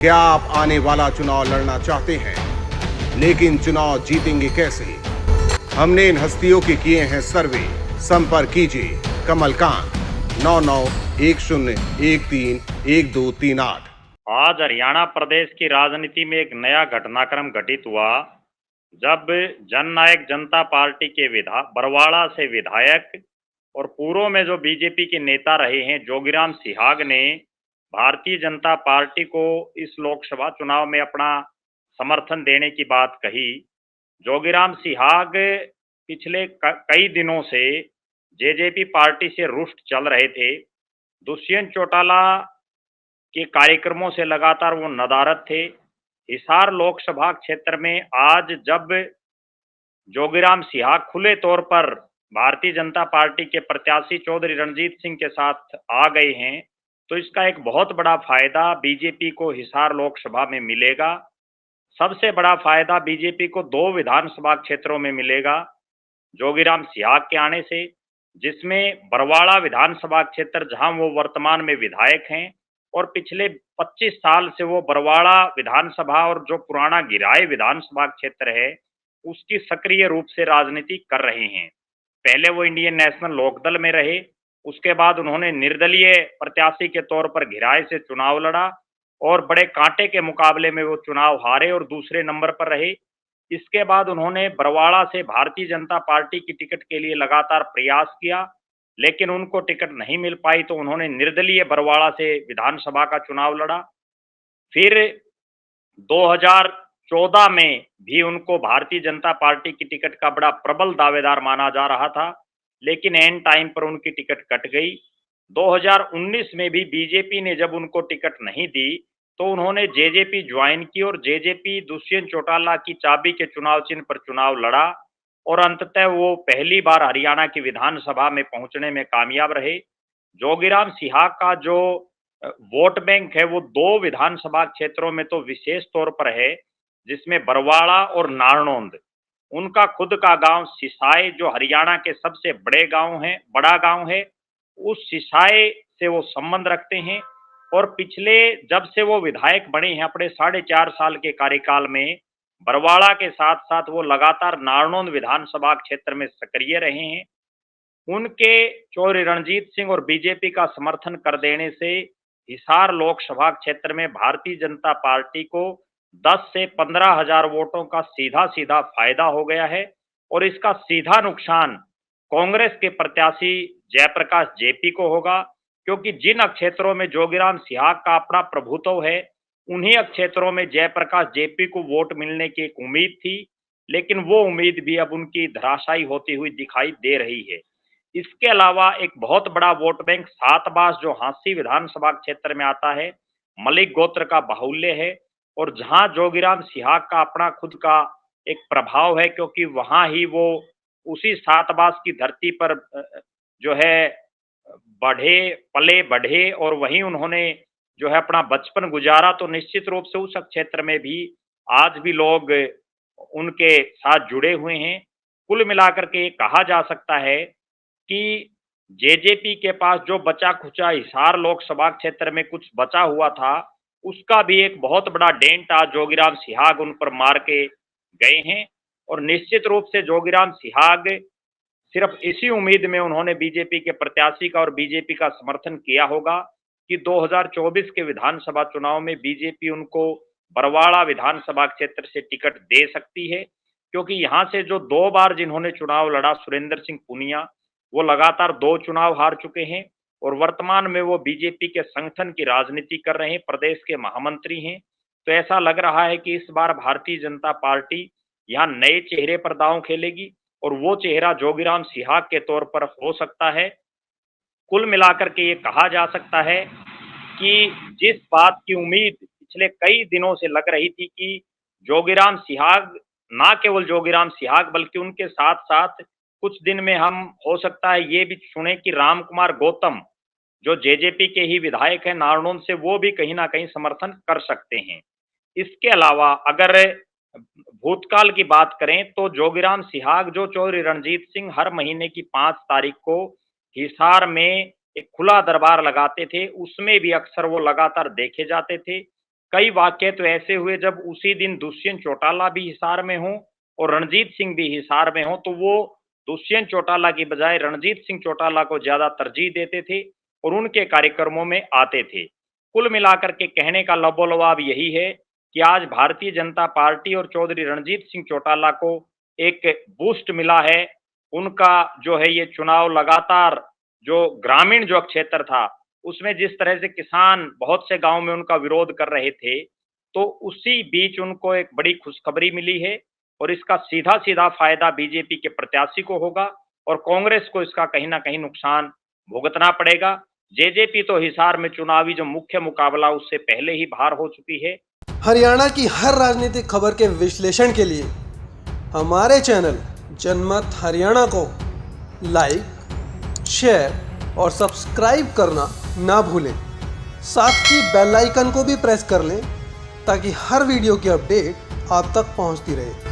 क्या आप आने वाला चुनाव लड़ना चाहते हैं, लेकिन चुनाव जीतेंगे कैसे? हमने इन हस्तियों के किए हैं सर्वे। संपर्क कीजिए कमलकांत 9910131238। आज हरियाणा प्रदेश की राजनीति में एक नया घटनाक्रम घटित हुआ जब जननायक जनता पार्टी के बरवाड़ा से विधायक और पूर्व में जो बीजेपी के नेता रहे हैं जोगीराम सिहाग ने भारतीय जनता पार्टी को इस लोकसभा चुनाव में अपना समर्थन देने की बात कही। जोगीराम सिहाग पिछले कई दिनों से जेजेपी पार्टी से रुष्ट चल रहे थे। दुष्यंत चौटाला के कार्यक्रमों से लगातार वो नदारद थे। हिसार लोकसभा क्षेत्र में आज जब जोगीराम सिहाग खुले तौर पर भारतीय जनता पार्टी के प्रत्याशी चौधरी रणजीत सिंह के साथ आ गए हैं, तो इसका एक बहुत बड़ा फायदा बीजेपी को हिसार लोकसभा में मिलेगा। सबसे बड़ा फायदा बीजेपी को दो विधानसभा क्षेत्रों में मिलेगा जोगीराम सिहाग के आने से, जिसमें बरवाड़ा विधानसभा क्षेत्र जहां वो वर्तमान में विधायक हैं और पिछले 25 साल से वो बरवाड़ा विधानसभा और जो पुराना गिराए विधानसभा क्षेत्र है उसकी सक्रिय रूप से राजनीति कर रहे हैं। पहले वो इंडियन नेशनल लोकदल में रहे, उसके बाद उन्होंने निर्दलीय प्रत्याशी के तौर पर घिराए से चुनाव लड़ा और बड़े कांटे के मुकाबले में वो चुनाव हारे और दूसरे नंबर पर रहे। इसके बाद उन्होंने बरवाड़ा से भारतीय जनता पार्टी की टिकट के लिए लगातार प्रयास किया, लेकिन उनको टिकट नहीं मिल पाई, तो उन्होंने निर्दलीय बरवाड़ा से विधानसभा का चुनाव लड़ा। फिर 2014 में भी उनको भारतीय जनता पार्टी की टिकट का बड़ा प्रबल दावेदार माना जा रहा था, लेकिन एन टाइम पर उनकी टिकट कट गई। 2019 में भी बीजेपी ने जब उनको टिकट नहीं दी तो उन्होंने जेजेपी ज्वाइन की और जेजेपी दुष्यंत चौटाला की चाबी के चुनाव चिन्ह पर चुनाव लड़ा और अंततः वो पहली बार हरियाणा की विधानसभा में पहुंचने में कामयाब रहे। जोगीराम सिहाग का जो वोट बैंक है वो दो विधानसभा क्षेत्रों में तो विशेष तौर पर है, जिसमें बरवाड़ा और नारनौंद। उनका खुद का गांव सिसाई जो हरियाणा के सबसे बड़ा गांव है, उस सिसाई से वो संबंध रखते हैं और पिछले जब से वो विधायक बने हैं अपने 4.5 साल के कार्यकाल में बरवाड़ा के साथ साथ वो लगातार नारनौंद विधानसभा क्षेत्र में सक्रिय रहे हैं। उनके चौधरी रणजीत सिंह और बीजेपी का समर्थन कर देने से हिसार लोकसभा क्षेत्र में भारतीय जनता पार्टी को 10 से 15 हजार वोटों का सीधा सीधा फायदा हो गया है और इसका सीधा नुकसान कांग्रेस के प्रत्याशी जयप्रकाश जेपी को होगा, क्योंकि जिन क्षेत्रों में जोगीराम सिहाग का अपना प्रभुत्व है उन्हीं क्षेत्रों में जयप्रकाश जेपी को वोट मिलने की एक उम्मीद थी, लेकिन वो उम्मीद भी अब उनकी धराशायी होती हुई दिखाई दे रही है। इसके अलावा एक बहुत बड़ा वोट बैंक सातबास जो हांसी विधानसभा क्षेत्र में आता है, मलिक गोत्र का बाहुल्य है और जहां जोगीराम सिहाग का अपना खुद का एक प्रभाव है, क्योंकि वहां ही वो उसी सातबास की धरती पर जो है बढ़े पले बढ़े और वहीं उन्होंने जो है अपना बचपन गुजारा, तो निश्चित रूप से उस क्षेत्र में भी आज भी लोग उनके साथ जुड़े हुए हैं। कुल मिलाकर के कहा जा सकता है कि जेजेपी के पास जो बचा खुचा हिसार लोकसभा क्षेत्र में कुछ बचा हुआ था, उसका भी एक बहुत बड़ा डेंट आज जोगीराम सिहाग उन पर मार के गए हैं और निश्चित रूप से जोगीराम सिहाग सिर्फ इसी उम्मीद में उन्होंने बीजेपी के प्रत्याशी का और बीजेपी का समर्थन किया होगा कि 2024 के विधानसभा चुनाव में बीजेपी उनको बरवाड़ा विधानसभा क्षेत्र से टिकट दे सकती है, क्योंकि यहां से जो दो बार जिन्होंने चुनाव लड़ा सुरेंद्र सिंह पुनिया, वो लगातार दो चुनाव हार चुके हैं और वर्तमान में वो बीजेपी के संगठन की राजनीति कर रहे हैं, प्रदेश के महामंत्री हैं। तो ऐसा लग रहा है कि इस बार भारतीय जनता पार्टी यहाँ नए चेहरे पर दांव खेलेगी और वो चेहरा जोगीराम सिहाग के तौर पर हो सकता है। कुल मिलाकर के ये कहा जा सकता है कि जिस बात की उम्मीद पिछले कई दिनों से लग रही थी कि जोगीराम सिहाग, ना केवल जोगीराम सिहाग बल्कि उनके साथ साथ कुछ दिन में हम हो सकता है ये भी सुने कि राम कुमार गौतम जो जेजेपी के ही विधायक हैं नारनौंद से, वो भी कहीं ना कहीं समर्थन कर सकते हैं। इसके अलावा अगर भूतकाल की बात करें तो जोगीराम सिहाग जो चौधरी रणजीत सिंह हर महीने की 5 तारीख को हिसार में एक खुला दरबार लगाते थे, उसमें भी अक्सर वो लगातार देखे जाते थे। कई वाकये तो ऐसे हुए जब उसी दिन दुष्यंत चौटाला भी हिसार में हो और रणजीत सिंह भी हिसार में हो, तो वो दुष्यंत चौटाला की बजाय रणजीत सिंह चौटाला को ज्यादा तरजीह देते थे और उनके कार्यक्रमों में आते थे। कुल मिलाकर के कहने का लबोलवाब यही है कि आज भारतीय जनता पार्टी और चौधरी रणजीत सिंह चौटाला को एक बूस्ट मिला है। उनका जो है ये चुनाव लगातार जो ग्रामीण जो क्षेत्र था, उसमें जिस तरह से किसान बहुत से गांव में उनका विरोध कर रहे थे, तो उसी बीच उनको एक बड़ी खुशखबरी मिली है और इसका सीधा-सीधा फायदा बीजेपी के प्रत्याशी को होगा और कांग्रेस को इसका कहीं न कहीं नुकसान भुगतना पड़ेगा। जेजेपी तो हिसार में चुनावी जो मुख्य मुकाबला उससे पहले ही बाहर हो चुकी है। हरियाणा की हर राजनीतिक खबर के विश्लेषण के लिए हमारे चैनल जनमत हरियाणा को लाइक, शेयर और सब्सक्राइब करना ना भूलें। साथ ही बेल आइकन को भी प्रेस कर लें ताकि हर वीडियो की अपडेट आप तक पहुंचती रहे।